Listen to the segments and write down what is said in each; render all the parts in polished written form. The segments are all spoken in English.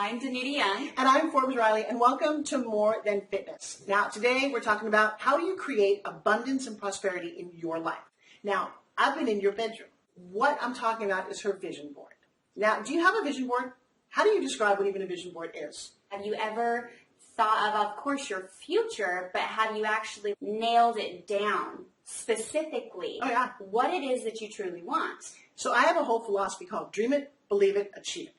I'm Danita Young. And I'm Forbes Riley, and welcome to More Than Fitness. Now, today we're talking about how do you create abundance and prosperity in your life. Now, I've been in your bedroom. What I'm talking about is her vision board. Now, do you have a vision board? How do you describe what even a vision board is? Have you ever thought of course, your future, but have you actually nailed it down specifically what it is that you truly want? So I have a whole philosophy called dream it, believe it, achieve it.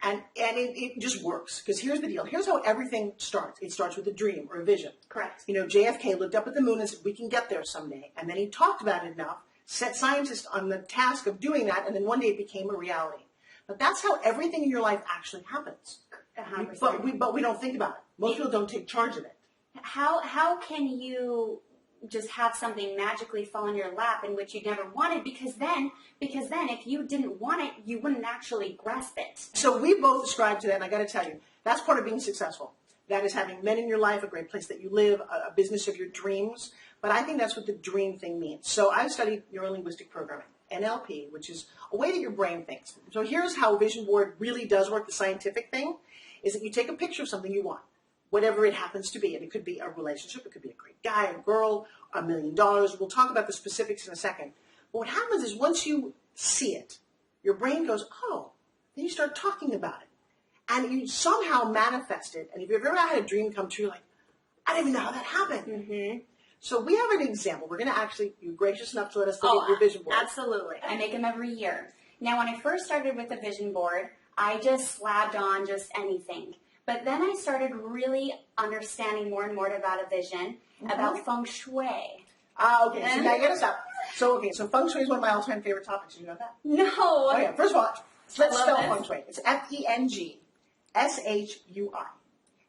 And it just works. Because here's the deal. Here's how everything starts. It starts with a dream or a vision. Correct. You know, JFK looked up at the moon and said, we can get there someday. And then he talked about it enough, set scientists on the task of doing that, and then one day it became a reality. But that's how everything in your life actually happens. 100%. But we don't think about it. Most people don't take charge of it. How can you just have something magically fall in your lap in which you never wanted, because then if you didn't want it, you wouldn't actually grasp it. So we both ascribe to that, and I got to tell you, that's part of being successful. That is having men in your life, a great place that you live, a business of your dreams. But I think that's what the dream thing means. So I've studied neurolinguistic programming, NLP, which is a way that your brain thinks. So here's how a vision board really does work. The scientific thing is that you take a picture of something you want, whatever it happens to be. And it could be a relationship, it could be a great guy, a girl, $1 million. We'll talk about the specifics in a second. But what happens is once you see it, your brain goes, oh, then you start talking about it. And you somehow manifest it. And if you've ever had a dream come true, you're like, I don't even know how that happened. Mm-hmm. So we have an example. We're going to actually, you're gracious enough to let us look at your vision board. Absolutely. I make them every year. Now, when I first started with the vision board, I just slapped on just anything. But then I started really understanding more and more about a vision, about feng shui. Okay, so now get us up. So feng shui is one of my all-time favorite topics. Did you know that? No. Oh, yeah. First of all, let's spell this. feng shui. It's F-E-N-G-S-H-U-I.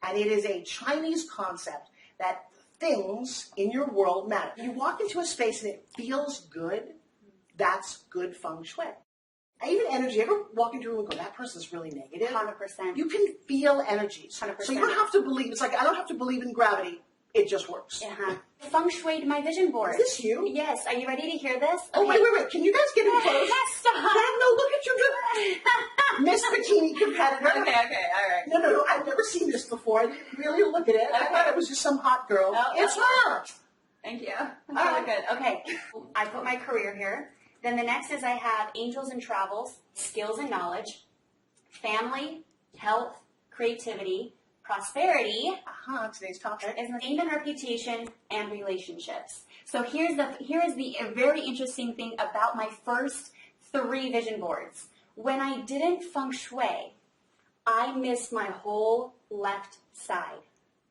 And it is a Chinese concept that things in your world matter. You walk into a space and it feels good, that's good feng shui. Even energy, you ever walk into a room and go, that person's really negative? 100%. You can feel energies. 100%. So you don't have to believe, it's like I don't have to believe in gravity, it just works. Feng shui my vision board. Is this you? Yes. Are you ready to hear this? Oh, okay. wait. Can you guys get in close? Stop. No, look at you. Miss Bikini Competitor. Okay, all right. No, I've never seen this before. I didn't really look at it. I thought it was just some hot girl. Oh, it's her. Thank you. That's really good. Okay. I put my career here. Then the next is I have angels and travels, skills and knowledge, family, health, creativity, prosperity. Today's topic is name and reputation and relationships. So here is the very interesting thing about my first 3 vision boards. When I didn't feng shui, I missed my whole left side.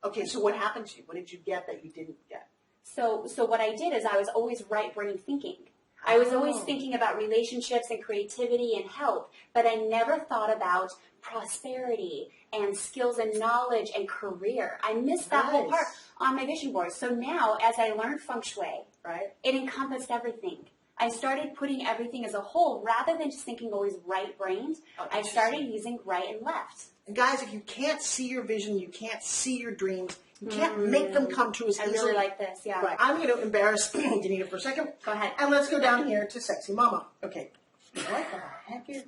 Okay, so what happened to you? What did you get that you didn't get? So what I did is I was always right brain thinking. I was always thinking about relationships and creativity and health, but I never thought about prosperity and skills and knowledge and career. I missed that whole part on my vision board. So now, as I learned feng shui, it encompassed everything. I started putting everything as a whole rather than just thinking always right-brained. I started using right and left. And guys, if you can't see your vision, you can't see your dreams, you can't make them come true as easily. I really like this, yeah. Right. I'm going to embarrass Danita for a second. Go ahead. And let's go down here to Sexy Mama. Okay. What the heck is...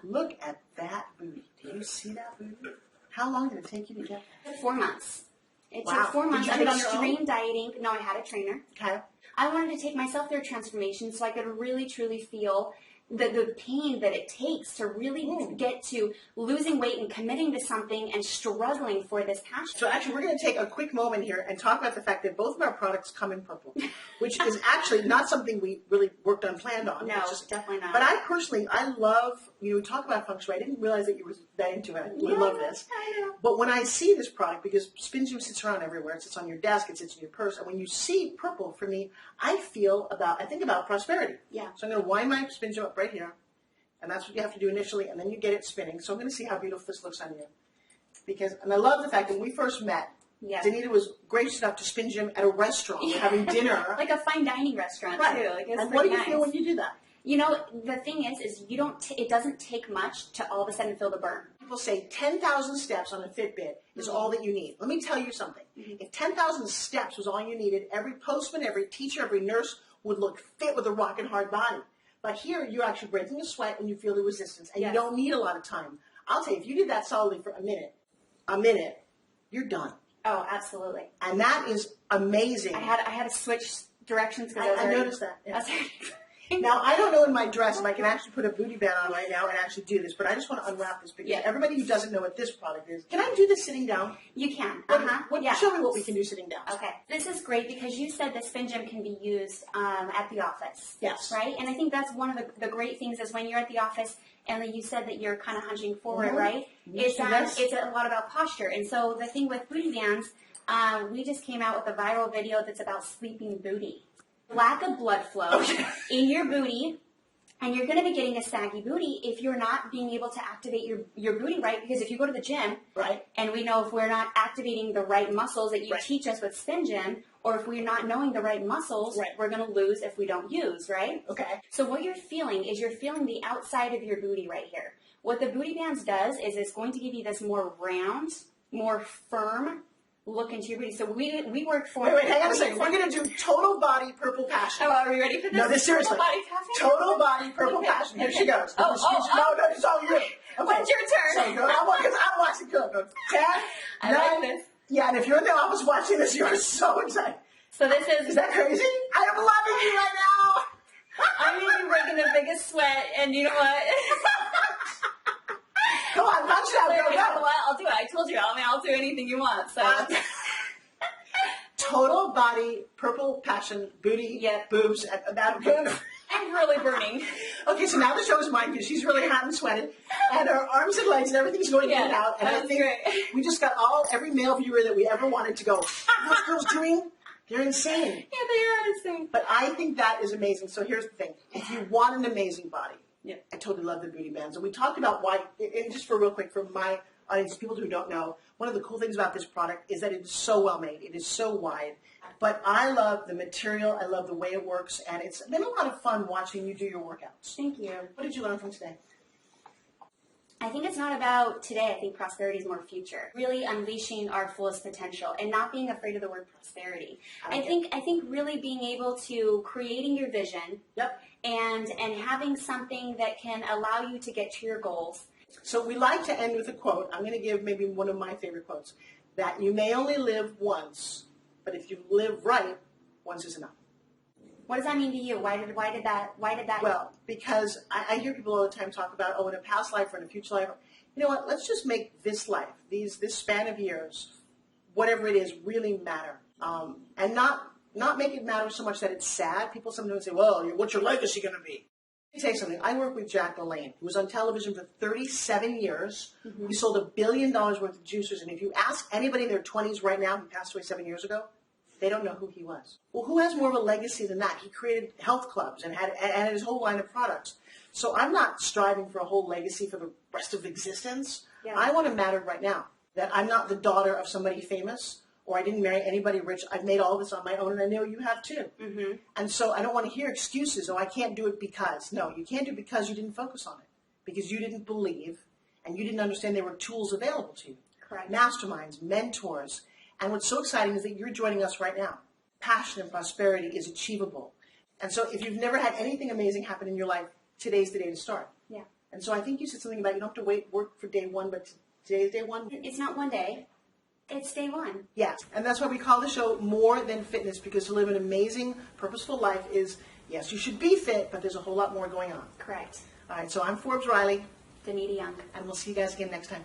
Look at that booty. Do you see that booty? How long did it take you to get that? 4 months. It took 4 months of extreme dieting. No, I had a trainer. Okay. I wanted to take myself through a transformation so I could really, truly feel the pain that it takes to really get to losing weight and committing to something and struggling for this passion. So actually, we're going to take a quick moment here and talk about the fact that both of our products come in purple, which is actually not something we really worked on, planned on. No, definitely not. But I love, you talk about feng shui. I didn't realize that you were that into it. I love this. I know. But when I see this product, because Spin Gym sits around everywhere, it sits on your desk, it sits in your purse, and when you see purple, for me, I think about prosperity. Yeah. So I'm going to wind my Spin Gym up right here, and that's what you have to do initially, and then you get it spinning. So I'm going to see how beautiful this looks on you. And I love the fact that when we first met, Danita was gracious enough to Spin Gym at a restaurant. We're having dinner. Like a fine dining restaurant, too. Like, and what do you feel when you do that? You know, the thing is it doesn't take much to all of a sudden feel the burn. People say 10,000 steps on a Fitbit is all that you need. Let me tell you something. If 10,000 steps was all you needed, every postman, every teacher, every nurse would look fit with a rockin' hard body. But here, you're actually breaking a sweat and you feel the resistance, and you don't need a lot of time. I'll tell you, if you did that solidly for a minute, you're done. Oh, absolutely. And that is amazing. I had to switch directions because I noticed that. Yeah. Now, I don't know in my dress if I can actually put a booty band on right now and actually do this, but I just want to unwrap this because everybody who doesn't know what this product is, can I do this sitting down? You can. Show me what we can do sitting down. Okay. This is great because you said the spin gym can be used at the office. Yes. Right? And I think that's one of the great things is when you're at the office and then you said that you're kind of hunching forward, right? It's a lot about posture. And so the thing with booty bands, we just came out with a viral video that's about sleeping booty. Lack of blood flow in your booty, and you're going to be getting a saggy booty if you're not being able to activate your booty right. Because if you go to the gym, and we know if we're not activating the right muscles that you teach us with Spin Gym, or if we're not knowing the right muscles, we're going to lose if we don't use, right? Okay. So what you're feeling is you're feeling the outside of your booty right here. What the booty bands does is it's going to give you this more round, more firm look into your booty. So we work for... Wait, hang on a second. We're going to do total body purple passion. Oh, are we ready for this? No, this seriously. Total body purple passion. Here she goes. No, it's all you. Okay. When's your turn? So, because I'm watching good. 10, I 9, like this. Yeah, and if you're in the office watching this, you're so excited. So this is... Is that crazy? I am loving you right now. I'm going to be breaking the biggest sweat, and you know what? Come on, punch it out. You know what? I'll do it. I told you. I'll do anything you want. So. Total body, purple passion, booty, boobs, that boobs. I'm really burning. Okay, so now the show is mine because she's really hot and sweated, and her arms and legs and everything's going in and out. And I think we just got every male viewer that we ever wanted to go. Those girls doing? They're insane. Yeah, they are insane. But I think that is amazing. So here's the thing: if you want an amazing body. Yeah, I totally love the booty bands. And we talked about why, and just for real quick, for my audience, people who don't know, one of the cool things about this product is that it is so well made. It is so wide. But I love the material. I love the way it works. And it's been a lot of fun watching you do your workouts. Thank you. What did you learn from today? I think it's not about today. I think prosperity is more future. Really unleashing our fullest potential and not being afraid of the word prosperity. I think really being able to creating your vision. And having something that can allow you to get to your goals. So we like to end with a quote. I'm going to give maybe one of my favorite quotes. That you may only live once, but if you live right, once is enough. What does that mean to you? Why did that? Well, because I hear people all the time talk about, in a past life or in a future life. You know what? Let's just make this life, this span of years, whatever it is, really matter. And not make it matter so much that it's sad. People sometimes say, well, what's your legacy going to be? Let me tell you something. I work with Jack LaLanne, who was on television for 37 years. He sold $1 billion worth of juicers. And if you ask anybody in their 20s right now who passed away 7 years ago, they don't know who he was. Well, who has more of a legacy than that? He created health clubs and had his whole line of products. So I'm not striving for a whole legacy for the rest of existence. Yeah. I want to matter right now. That I'm not the daughter of somebody famous, or I didn't marry anybody rich. I've made all this on my own, and I know you have too. And so I don't want to hear excuses. I can't do it because. No, you can't do it because you didn't focus on it. Because you didn't believe, and you didn't understand there were tools available to you. Correct. Masterminds, mentors. And what's so exciting is that you're joining us right now. Passion and prosperity is achievable. And so if you've never had anything amazing happen in your life, today's the day to start. Yeah. And so I think you said something about you don't have to work for day one, but today is day one. It's not one day. It's day one. Yeah, and that's why we call the show More Than Fitness, because to live an amazing, purposeful life is, yes, you should be fit, but there's a whole lot more going on. Correct. All right, so I'm Forbes Riley. Danita Young. And we'll see you guys again next time.